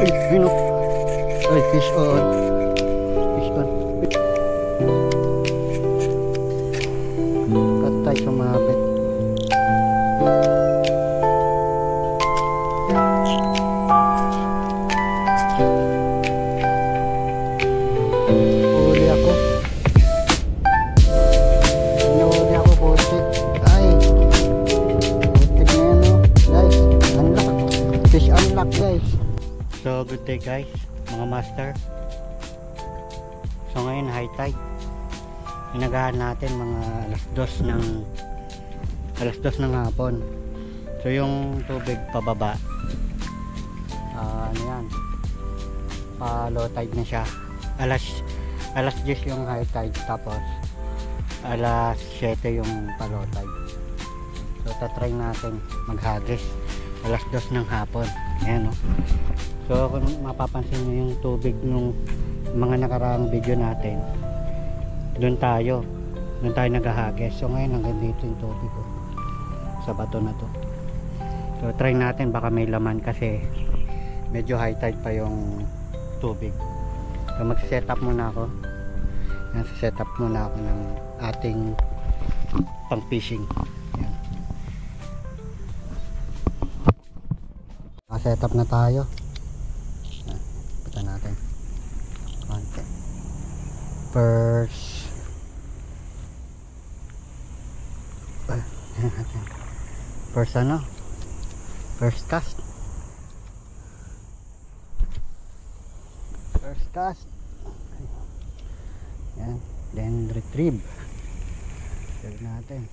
Yun o. Ay, fish on. Fish on. Katay sumabit. Huli ako. Huli ako, putik. Ay. Putik na yan o. Guys, unlock. Fish unlock guys. So good day guys, mga master. So ngayon high tide. Inagahan natin mga alas 2 ng hapon. So yung tubig pababa, ano yan, low tide na siya. Alas 10 yung high tide, tapos alas 7 yung low tide. So tatry natin maghagis alas 2 ng hapon. Ayan o. So kung mapapansin nyo yung tubig nung mga nakaraang video natin, doon tayo naghahagis. So ngayon hanggang dito yung tubig o, sa bato na to. So try natin, baka may laman kasi medyo high tide pa yung tubig. So mag-set up muna ako. Set up muna ako ng ating pang fishing. Set up na tayo. Punta natin konti. First cast. Yan, then retrieve. Tignan natin.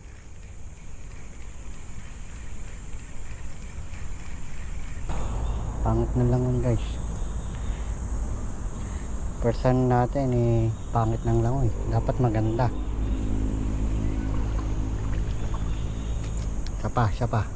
Pangit na lang yun guys. Person natin pangit ng langoy. Dapat maganda. Siya pa.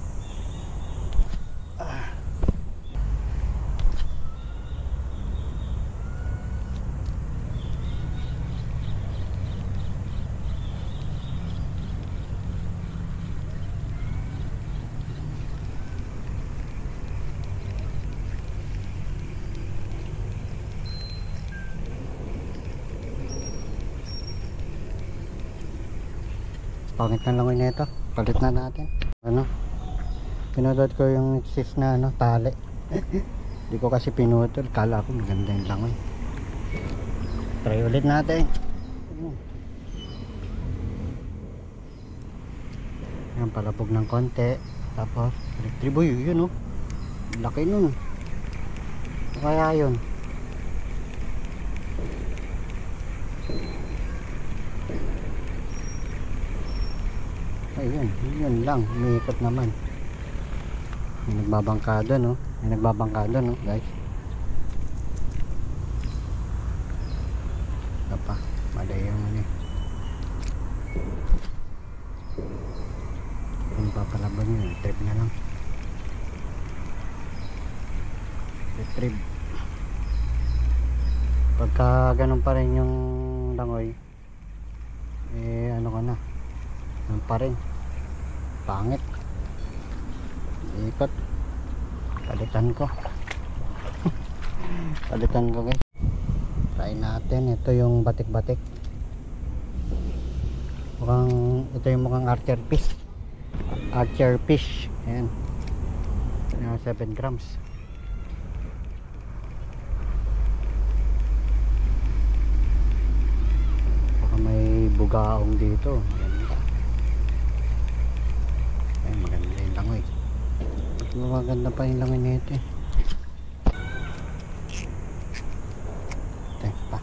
Pangit na langoy nito. Palit na natin. Pinudot ko yung exist na tali. Hindi ko kasi pinutol. Kala ko maganda yung langoy. Try ulit natin. Yan, palabog ng konti. Tapos retrieve yun o. Laki nun. Kaya yun. Ayun, yun lang, umiikot naman. May nagbabangkada no guys. Apa, mali yung kung papalaban yun, trip na lang. Retrieve. Pagka ganun pa rin yung langoy, ano ka na, ganun pa rin, pangit, ikot. Palitan ko guys. Try natin. Ito yung batik-batik. Ito yung mukhang archer fish. Ayan, 7 grams. Baka may bugaong dito. Maganda yung langoy. Maganda pa yung langoy nito eh. Teka pa.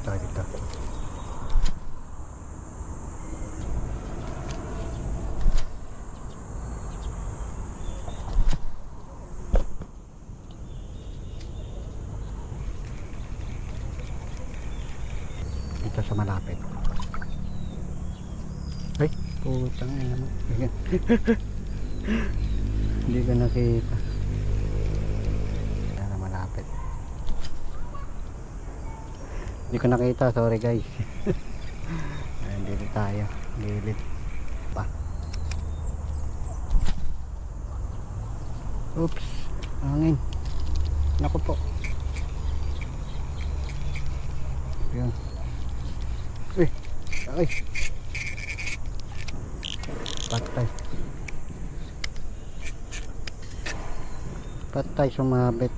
Dito. Dito sa malapit. Ay, putang ina mo. Hindi ko nakita. Yan na malapit. Hindi ko nakita, sorry guys. Ayan, dito tayo, gilid. pa. Oops, hangin. Naku po. Yan. Ay. Patay. Patay, sumabit.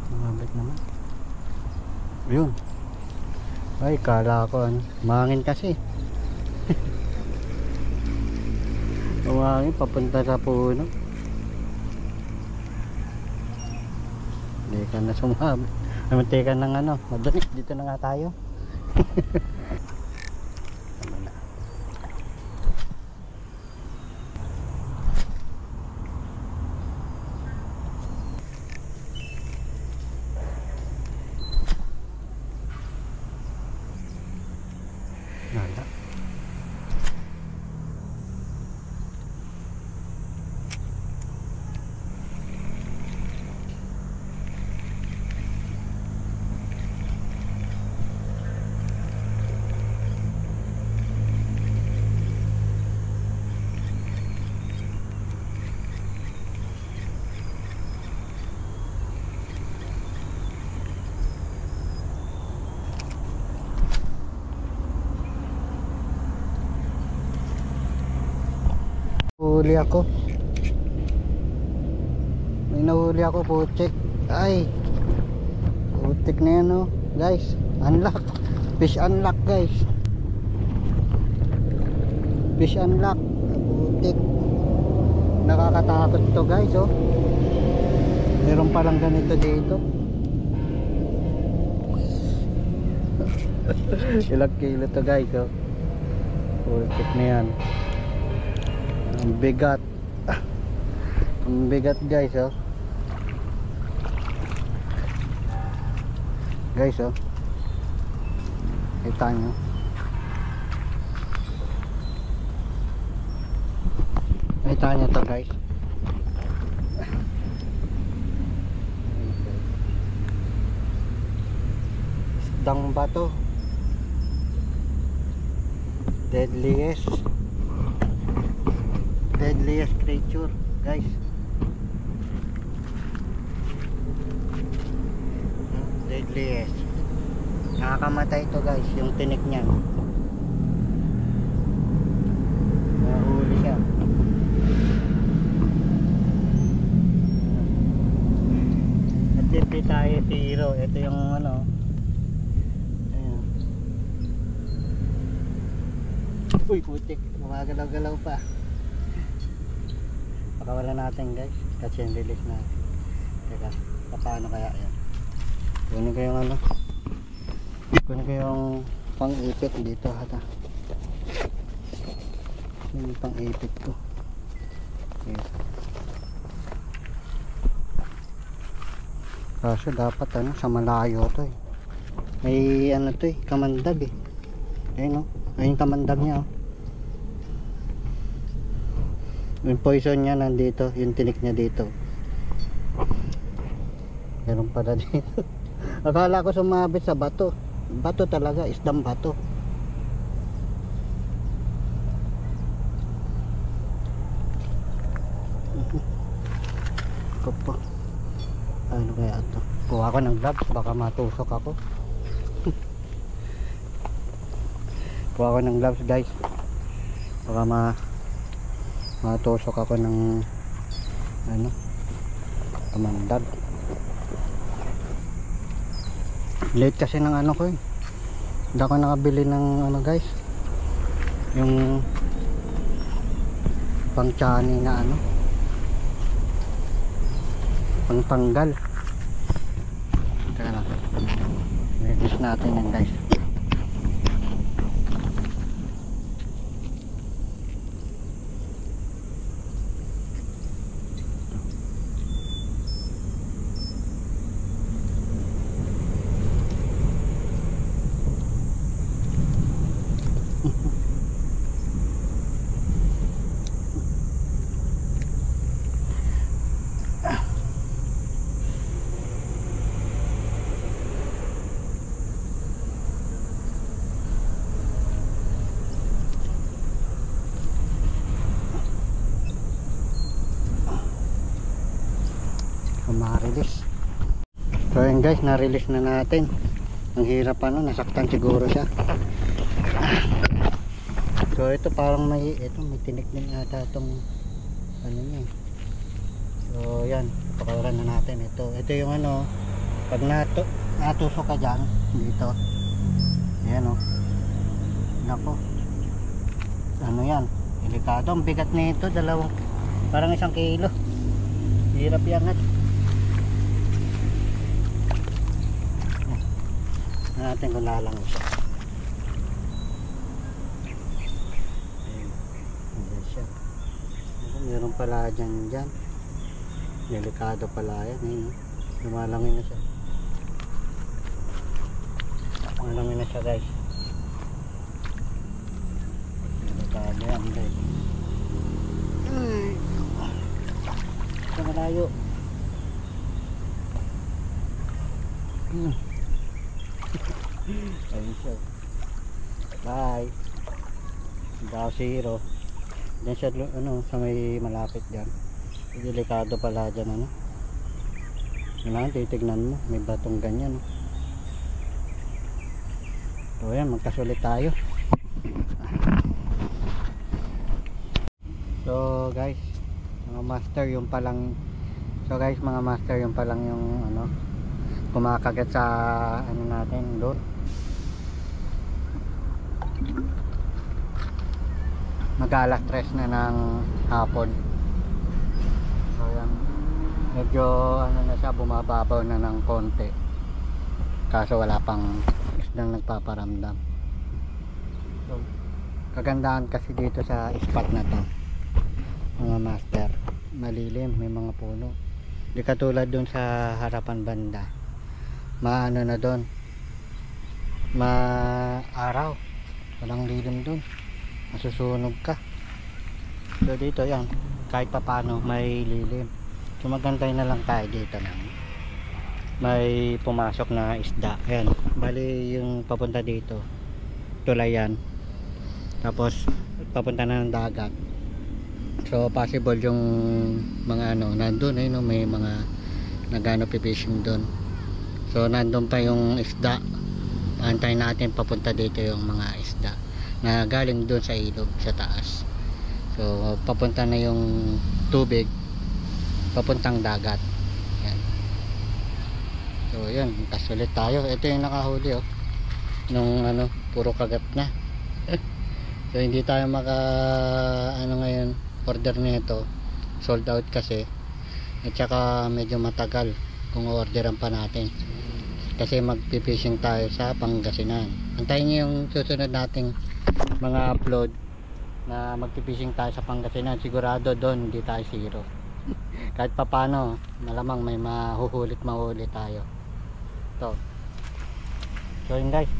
Sumabit naman. Yun. Ay, kala ko ano. Mahangin kasi. Umangin papunta sa puno. Hindi ka na sumabit. Namunti ka ng ano. Madali. Dito na nga tayo. Nada. Huli ako. May nahuli ako, putik. Ay, putik na yan, oh. Guys, unlock. Fish unlock, guys. Fish unlock. Putik. Nakakatakot to, guys, oh. Meron palang ganito dito. Ilang kilo to, guys, oh. Putik na yan. Ang bigat. Ang bigat, guys, oh. Guys, oh. Kita nyo. Kita nyo to, guys. Isdang bato. Deadliest creature, guys. Deadliest. Nakakamatay to, guys, yung tinik niya. Nahuli siya. At hindi tayo zero. Ito yung ano. Ayan. Uy, putik. Gumagalaw-galaw pa. Pakawalan natin, guys, kasi yung release natin. Teka, paano kaya yan? Kunin ko yung ano, kunin ko yung pang-ipit dito, hata. Yung pang-ipit ko. Okay. Kaso dapat ano, sa malayo to, eh. May ano to, eh, kamandag, eh. Ayun, oh. Ayun yung kamandag niya, oh. Yung poison niya nandito, yung tinik niya dito. Meron pala dito. Akala ko sumabit sa bato. Bato talaga, isdang bato. Ito po. Ano kaya ito? Kuha ko ng gloves, baka matusok ako. Kuha ko ng gloves, guys. Baka matusok ako ng ano, kamandag. Late kasi ng ano ko, eh. Hindi ako nakabili ng ano, guys, yung pang chani na ano, pang tanggal. Teka lang, release natin yan, guys. ma-release. So yun guys, na-release na natin. Ang hirap ano, nasaktan siguro siya. So ito parang may tinik din ata itong ano niya. So yan, pakawalan na natin ito. Ito yung ano, pag natusok ka dyan dito, ayan o, nako, ano yan, delikado. Ang bigat nito, parang 1 kilo, hirap iangat. Natin kung lalang siya. Ayan siya. Meron pala dyan. Delikado pala yan. Ayun, lumalangin na siya. Lumalangin na siya guys. Delikado yan guys. Sa malayo. Ayun siya. Bye. Daw zero. Diyan siya ano, sa may malapit dyan. Delikado pala dyan ano. Kailangan titignan mo, may batong ganyan. So yan, magkasulit tayo. So guys, mga master yung palang, so guys mga master yung palang yung ano, kumakagat sa ano natin doon. Mag-alas 3 na ng hapon. So yan, medyo ano na siya, bumababaw na ng konti, kaso wala pang isdang nagpaparamdam. So kagandahan kasi dito sa spot na to mga master, malilim, may mga puno, di katulad dun sa harapan banda, maano na doon, maaraw, walang lilim dun, masusunog ka. So dito yan, kahit papano may lilim. So magantay na lang tayo dito ng may pumasok na isda. Ayan, bali yung papunta dito tulayan, tapos papunta na ng dagat. So possible yung mga ano nandun, no, may mga nagano fishing doon. So nandun pa yung isda, antayin natin papunta dito yung mga isda na galing doon sa ilog sa taas. So papunta na yung tubig papuntang dagat. Yan. So yun, kasulit tayo. Ito yung nakahuli oh, nung ano, puro kagat na. So hindi tayo maka ano ngayon, order nito, sold out kasi, at saka medyo matagal kung orderan pa natin kasi magpipishing tayo sa Pangasinan. Antayin nyo yung susunod nating mga upload na magpipishing tayo sa Pangasinan. Sigurado doon hindi tayo zero. Kahit papano malamang may mahuhulit tayo. So yun guys,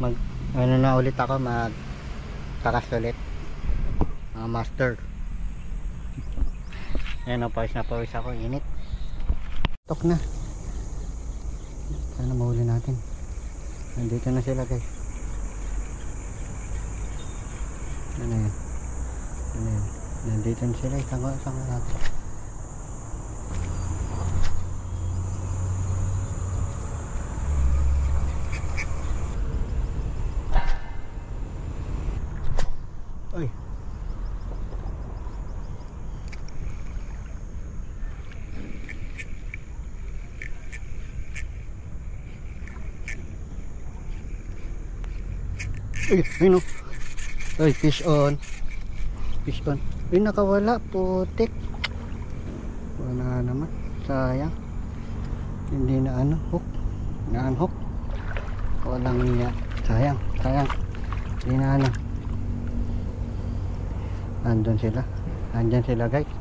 ano na ulit ako, magkakas ulit mga master. Ayan o, pawis na pawis ako, init. Tok na. Sana mahuli natin. Nandito na sila guys. Ano yan? Ano yan? Nandito na sila. Isang natin. Uy. Ayun o. Ay, fish on. Fish on. Ay, nakawala. Putik. Wala naman. Sayang. Hindi na ano. Hook. Na-unhook. Walang niya. Sayang. Hindi na ano. Andun sila. Andyan sila guys.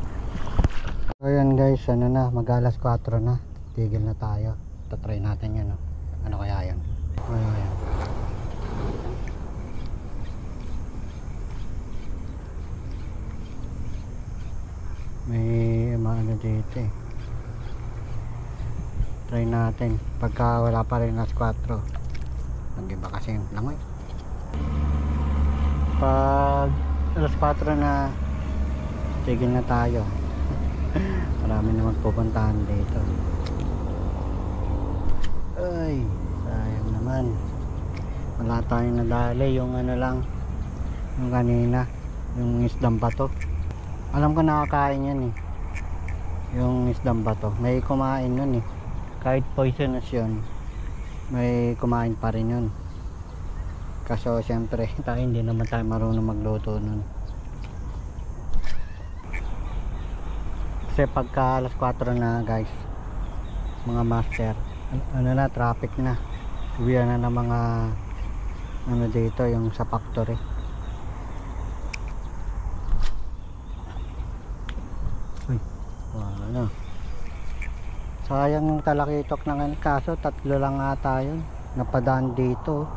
So yan guys. Ano na. Mag-alas 4 na. Tigil na tayo. Tatry natin yan. Ano kaya yan? Ano yan? May ano dito eh. Try natin pagka wala pa rin alas 4. Nag-iba kasi yung langoy. Pag alas 4 na, tigil na tayo. Marami naman pupuntahan dito. Ay, sayang naman. Wala tayong nadali. Yung ano lang, yung kanina, yung isdang bato. Alam ko nakakain yan eh. Yung isdang bato. May kumain nun eh. Kahit poisonous yun, may kumain pa rin yun. Kaso syempre, tayo hindi naman tayo marunong magluto nun. Kasi pagka alas 4 na guys, mga master, ano na, traffic na. Uwi na ng mga ano dito, yung sa factory. Uy, ano, sayang yung talakitok na ngayon, kaso 3 lang ata yun napadaan dito.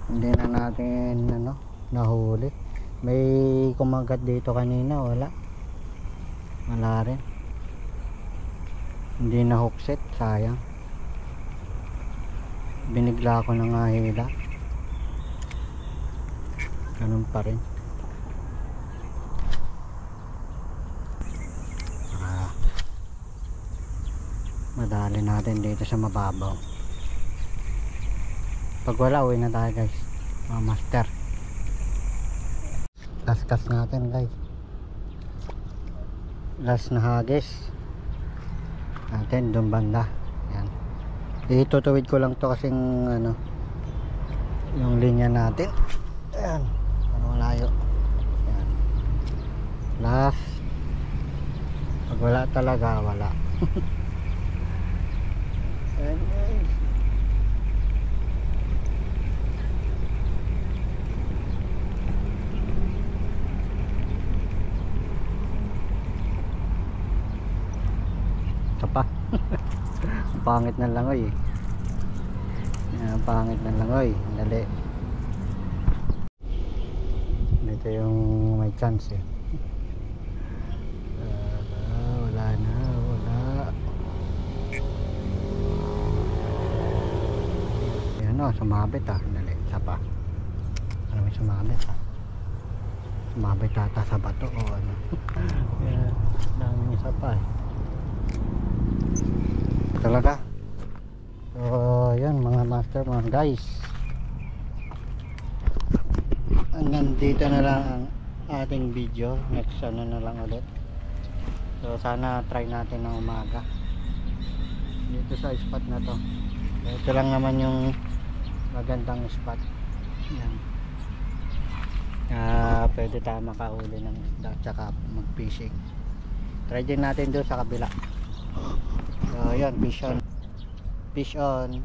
Hindi na natin ano, nahuli. May kumagat dito kanina, wala rin, hindi na hookset, sayang. Binigla ko na nga hila, ganun pa rin. Madali natin dito sa mababaw. Pag wala, uwi na tayo guys, mga master. Kaskas natin guys, last na hagis natin doon banda. Yan, itutuwid ko lang to kasing ano, yung linya natin. Ayan, ano malayo. Yan, last. Pag wala talaga, wala. Ayan guys, ito pa. Ang pangit ng langoy eh. Ang pangit ng langoy. Dali, dito yung may chance eh. Wala na, wala. Yan o, sumabit ah. Dali, isa pa. Ano may sumabit ah? Sumabit ata sa bato o ano. Yan, daming isa pa eh. Talaga. So yan mga master, mga guys, hanggang dito na lang ang ating video. Next ano na lang ulit. So sana try natin ng umaga dito sa spot na to. Ito lang naman yung magandang spot. Yan, pwede tayo makahuli ng isda tsaka mag fishing. Try din natin doon sa kabila. So yun, fish on.